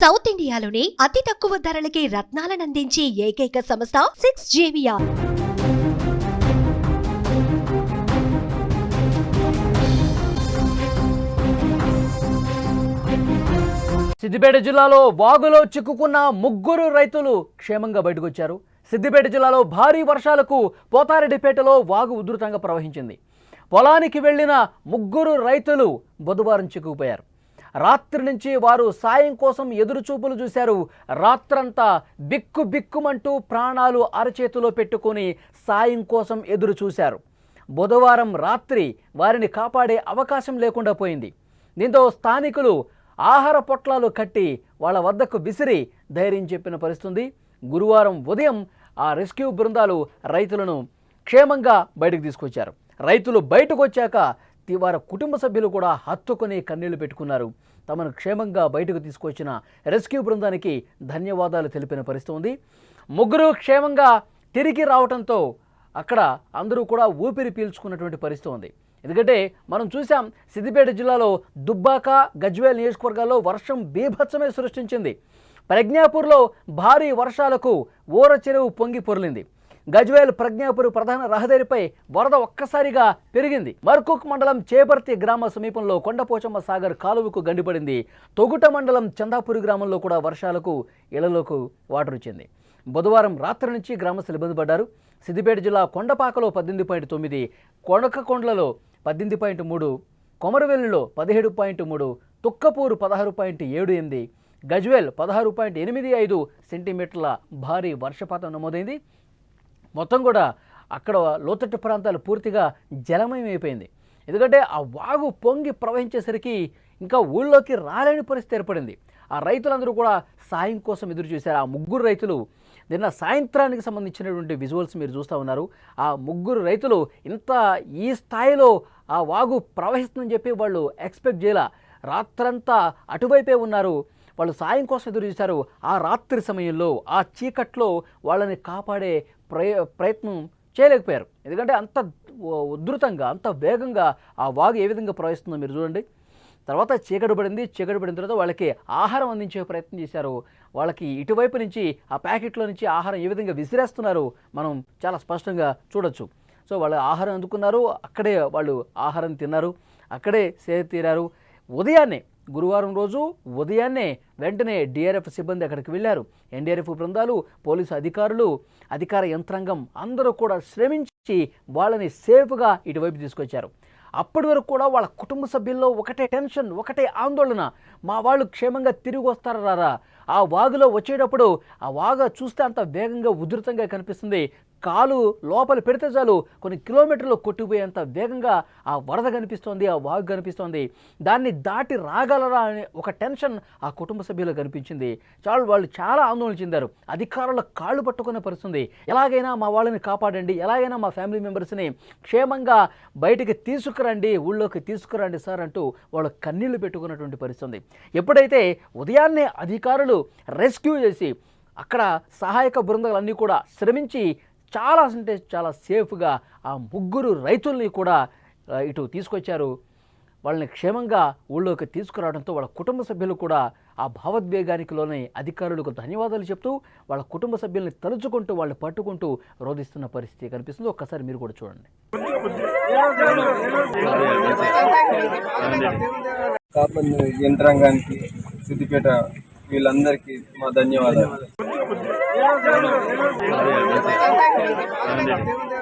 South ఇండియాలోని అతి తక్కువ ధరలకి రత్నాలనందించే ఏకైక సంస్థ 6JVR. సిద్దిపేట జిల్లాలో వాగులో చిక్కుకున్న ముగ్గురు రైతులు క్షేమంగా బయటకొచ్చారు. సిద్దిపేట జిల్లాలో భారీ వర్షాలకు పోతారెడ్డిపేటలో వాగు ఉధృతంగా ప్రవహించింది. పొలానికి వెళ్లిన ముగ్గురు రైతులు బుధవారం చిక్కుకుపోయారు. రాత్రి నుంచి వారు సాయం కోసం ఎదురుచూపులు చూశారు. రాత్రంతా బిక్కుమంటూ ప్రాణాలు అరచేతిలో పెట్టుకొని సాయం కోసం ఎదురు చూశారు. బుధవారం రాత్రి వారిని కాపాడే అవకాశం లేకుండా పోయింది. దీంతో స్థానికులు ఆహార పొట్లాలు కట్టి వాళ్ళ వద్దకు విసిరి ధైర్యం చెప్పిన పరిస్థితుంది. గురువారం ఉదయం ఆ రెస్క్యూ బృందాలు రైతులను క్షేమంగా బయటకు తీసుకొచ్చారు. రైతులు బయటకు వచ్చాక వారి కుటుంబ సభ్యులు కూడా హత్తుకొని కన్నీళ్లు పెట్టుకున్నారు. తమను క్షేమంగా బయటకు తీసుకొచ్చిన రెస్క్యూ బృందానికి ధన్యవాదాలు తెలిపిన పరిస్థితి ఉంది. ముగ్గురు క్షేమంగా తిరిగి రావడంతో అక్కడ అందరూ కూడా ఊపిరి పీల్చుకున్నటువంటి పరిస్థితి ఉంది. ఎందుకంటే మనం చూసాం, సిద్దిపేట జిల్లాలో దుబ్బాక, గజ్వేల్ నియోజకవర్గాల్లో వర్షం బీభత్సమే సృష్టించింది. ప్రజ్ఞాపూర్లో భారీ వర్షాలకు ఊర చెరువు పొంగి పొర్లింది. గజ్వేల్ ప్రజ్ఞాపూర్ ప్రధాన రహదారిపై వరద ఒక్కసారిగా పెరిగింది. మర్కుక్ మండలం చేపర్తి గ్రామ సమీపంలో కొండపోచమ్మ సాగర్ కాలువకు గండిపడింది. తొగుట మండలం చందాపూర్ గ్రామంలో కూడా వర్షాలకు ఇళ్లలోకి వాటర్ వచ్చింది. బుధవారం రాత్రి నుంచి గ్రామస్తులు ఇబ్బంది పడ్డారు. సిద్దిపేట జిల్లా కొండపాకలో 18.9, కొనకకొండలలో 18.3, కొమరవెల్లిలో 17.3, తుక్కపూరు 16.78, గజ్వేల్ 16.85 సెంటీమీటర్ల భారీ వర్షపాతం నమోదైంది. మొత్తం కూడా అక్కడ లోతట్టు ప్రాంతాలు పూర్తిగా జలమయం అయిపోయింది. ఎందుకంటే ఆ వాగు పొంగి ప్రవహించేసరికి ఇంకా ఊళ్ళోకి రాలేని పరిస్థితి ఏర్పడింది. ఆ రైతులందరూ కూడా సాయం కోసం ఎదురు చూశారు. ఆ ముగ్గురు రైతులు నిన్న సాయంత్రానికి సంబంధించినటువంటి విజువల్స్ మీరు చూస్తూ ఉన్నారు. ఆ ముగ్గురు రైతులు ఇంత ఈ స్థాయిలో ఆ వాగు ప్రవహిస్తుందని చెప్పి వాళ్ళు ఎక్స్పెక్ట్ చేయాల. రాత్రంతా అటువైపే ఉన్నారు. వాళ్ళు సాయం కోసం ఎదురు చూశారు. ఆ రాత్రి సమయంలో ఆ చీకట్లో వాళ్ళని కాపాడే ప్రయత్నం చేయలేకపోయారు. ఎందుకంటే అంత ఉధృతంగా, అంత వేగంగా ఆ వాగు ఏ విధంగా ప్రవహిస్తుందో మీరు చూడండి. తర్వాత చీకటి పడింది. చీకటి పడిన తర్వాత వాళ్ళకి ఆహారం అందించే ప్రయత్నం చేశారు. వాళ్ళకి ఇటువైపు నుంచి ఆ ప్యాకెట్లో నుంచి ఆహారం ఏ విధంగా విసిరేస్తున్నారు మనం చాలా స్పష్టంగా చూడొచ్చు. సో వాళ్ళు ఆహారం అందుకున్నారు, అక్కడే వాళ్ళు ఆహారం తిన్నారు, అక్కడే సేద తీరారు. ఉదయాన్నే, గురువారం రోజు ఉదయాన్నే వెంటనే డిఆర్ఎఫ్ సిబ్బంది అక్కడికి వెళ్ళారు. ఎన్డీఆర్ఎఫ్ బృందాలు, పోలీసు అధికారులు, అధికార యంత్రాంగం అందరూ కూడా శ్రమించి వాళ్ళని సేఫ్గా ఇటువైపు తీసుకొచ్చారు. అప్పటి వరకు కూడా వాళ్ళ కుటుంబ సభ్యుల్లో ఒకటే టెన్షన్, ఒకటే ఆందోళన. మా వాళ్ళు క్షేమంగా తిరిగి వస్తారా రారా? ఆ వాగులో వచ్చేటప్పుడు ఆ వాగు చూస్తే అంత వేగంగా ఉధృతంగా కనిపిస్తుంది. కాలు లోపల పెడితే చాలు కొన్ని కిలోమీటర్లు కొట్టిపోయేంత వేగంగా ఆ వరద కనిపిస్తోంది, ఆ వాగు కనిపిస్తోంది. దాన్ని దాటి రాగలరా అనే ఒక టెన్షన్ ఆ కుటుంబ సభ్యులకు కనిపించింది. వాళ్ళు చాలా ఆందోళన చెందారు. అధికారుల కాళ్ళు పట్టుకునే పరిస్థితుంది. ఎలాగైనా మా వాళ్ళని కాపాడండి, ఎలాగైనా మా ఫ్యామిలీ మెంబర్స్ని క్షేమంగా బయటికి తీసుకురండి, ఊళ్ళోకి తీసుకురండి సార్ అంటూ వాళ్ళు కన్నీళ్లు పెట్టుకున్నటువంటి పరిస్థితుంది. ఎప్పుడైతే ఉదయాన్నే అధికారులు రెస్క్యూ చేసి అక్కడ సహాయక బృందాలన్నీ కూడా శ్రమించి చాలా అంటే చాలా సేఫ్గా ఆ ముగ్గురు రైతుల్ని కూడా ఇటు తీసుకొచ్చారు. వాళ్ళని క్షేమంగా ఊళ్ళోకి తీసుకురావడంతో వాళ్ళ కుటుంబ సభ్యులు కూడా ఆ భావోద్వేగానికి లోనే అధికారులకు ధన్యవాదాలు చెప్తూ వాళ్ళ కుటుంబ సభ్యుల్ని తలుచుకుంటూ వాళ్ళు పట్టుకుంటూ రోధిస్తున్న పరిస్థితి కనిపిస్తుంది. ఒక్కసారి మీరు కూడా చూడండి. యంత్రాంగానికి, సిద్దిపేట వీళ్ళందరికీ మా ధన్యవాదాలు.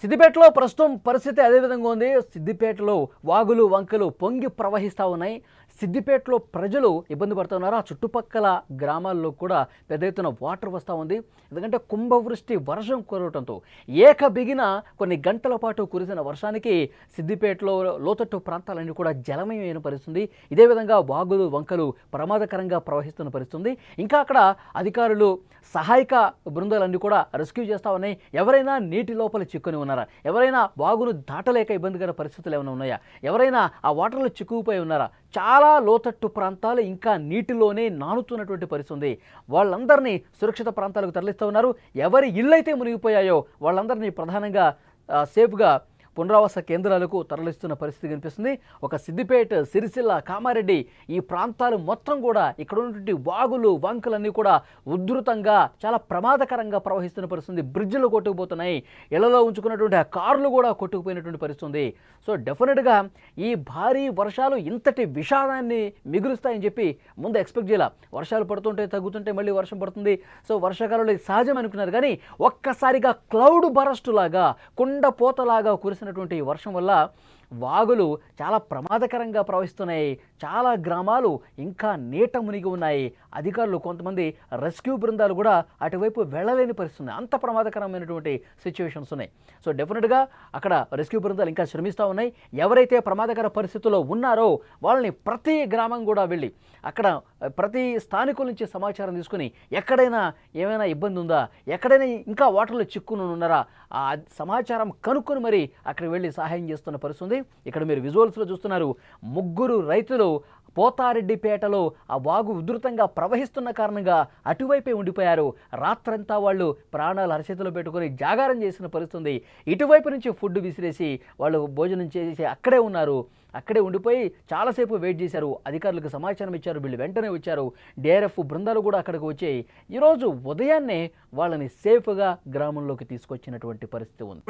సిద్దిపేటలో ప్రస్తుతం పరిస్థితి అదే విధంగా ఉంది. సిద్దిపేటలో వాగులు వంకలు పొంగి ప్రవహిస్తూ ఉన్నాయి. సిద్దిపేటలో ప్రజలు ఇబ్బంది పడుతున్నారు. ఆ చుట్టుపక్కల గ్రామాల్లో కూడా పెద్ద ఎత్తున వాటర్ వస్తూ ఉంది. ఎందుకంటే కుంభవృష్టి వర్షం కురవడంతో ఏకబిగిన కొన్ని గంటల పాటు కురిసిన వర్షానికి సిద్దిపేటలో లోతట్టు ప్రాంతాలన్నీ కూడా జలమయమైన పరిస్థితుంది. ఇదే విధంగా వాగులు వంకలు ప్రమాదకరంగా ప్రవహిస్తున్న పరిస్థితుంది. ఇంకా అక్కడ అధికారులు, సహాయక బృందాలన్నీ కూడా రెస్క్యూ చేస్తూ ఉన్నాయి. ఎవరైనా నీటి లోపల చిక్కుని ఉన్నారా? ఎవరైనా వాగును దాటలేక ఇబ్బందికర పరిస్థితులు ఏమైనా ఉన్నాయా? ఎవరైనా ఆ వాటర్లో చిక్కుకుపోయి ఉన్నారా? చాలా లోతట్టు ప్రాంతాలు ఇంకా నీటిలోనే నానుతున్నటువంటి పరిస్థితి. వాళ్ళందరినీ సురక్షిత ప్రాంతాలకు తరలిస్తూ ఉన్నారు. ఎవరి ఇళ్ళైతే మునిగిపోయాయో వాళ్ళందరినీ ప్రధానంగా సేఫ్గా పునరావాస కేంద్రాలకు తరలిస్తున్న పరిస్థితి కనిపిస్తుంది. ఒక సిద్దిపేట, సిరిసిల్ల, కామారెడ్డి ఈ ప్రాంతాలు మొత్తం కూడా ఇక్కడ ఉన్నటువంటి వాగులు, వంకలన్నీ కూడా ఉధృతంగా చాలా ప్రమాదకరంగా ప్రవహిస్తున్న పరిస్థితి. బ్రిడ్జ్లు కొట్టుకుపోతున్నాయి, ఇళ్లలో ఉంచుకున్నటువంటి ఆ కార్లు కూడా కొట్టుకుపోయినటువంటి పరిస్థితి. సో డెఫినెట్గా ఈ భారీ వర్షాలు ఇంతటి విషాదాన్ని మిగులుస్తాయని చెప్పి ముందు ఎక్స్పెక్ట్ చేయాల. వర్షాలు పడుతుంటే తగ్గుతుంటే మళ్ళీ వర్షం పడుతుంది. సో వర్షాకాలంలో ఇది సహజం అనుకున్నారు, కానీ ఒక్కసారిగా క్లౌడ్ బరస్ట్ లాగా, కుండపోతలాగా కురిసినటువంటి ఈ వర్షం వల్ల వాగులు చాలా ప్రమాదకరంగా ప్రవహిస్తున్నాయి. చాలా గ్రామాలు ఇంకా నీట మునిగి ఉన్నాయి. అధికారులు, కొంతమంది రెస్క్యూ బృందాలు కూడా అటువైపు వెళ్ళలేని పరిస్థితి. అంత ప్రమాదకరమైనటువంటి సిచ్యువేషన్స్ ఉన్నాయి. సో డెఫినెట్గా అక్కడ రెస్క్యూ బృందాలు ఇంకా శ్రమిస్తూ ఉన్నాయి. ఎవరైతే ప్రమాదకర పరిస్థితుల్లో ఉన్నారో వాళ్ళని ప్రతి గ్రామం కూడా వెళ్ళి అక్కడ ప్రతి స్థానికుల నుంచి సమాచారం తీసుకుని ఎక్కడైనా ఏమైనా ఇబ్బంది ఉందా, ఎక్కడైనా ఇంకా వాటర్లో చిక్కుని ఉన్నారా, ఆ సమాచారం కనుక్కొని మరి అక్కడికి వెళ్ళి సహాయం చేస్తున్న పరిస్థితి. ఇక్కడ మీరు విజువల్స్లో చూస్తున్నారు, 3 రైతులు పోతారెడ్డిపేటలో ఆ వాగు ఉధృతంగా ప్రవహిస్తున్న కారణంగా అటువైపే ఉండిపోయారు. రాత్రంతా వాళ్ళు ప్రాణాలు అరచేతిలో పెట్టుకొని జాగారం చేసిన పరిస్థితి. ఇటువైపు నుంచి ఫుడ్ విసిరేసి వాళ్ళు భోజనం చేసి అక్కడే ఉన్నారు. అక్కడే ఉండిపోయి చాలాసేపు వెయిట్ చేశారు. అధికారులకు సమాచారం ఇచ్చారు, వీళ్ళు వెంటనే వచ్చారు. డిఆర్ఎఫ్ బృందాలు కూడా అక్కడికి వచ్చాయి. ఈరోజు ఉదయాన్నే వాళ్ళని సేఫ్గా గ్రామంలోకి తీసుకొచ్చినటువంటి పరిస్థితి ఉంది.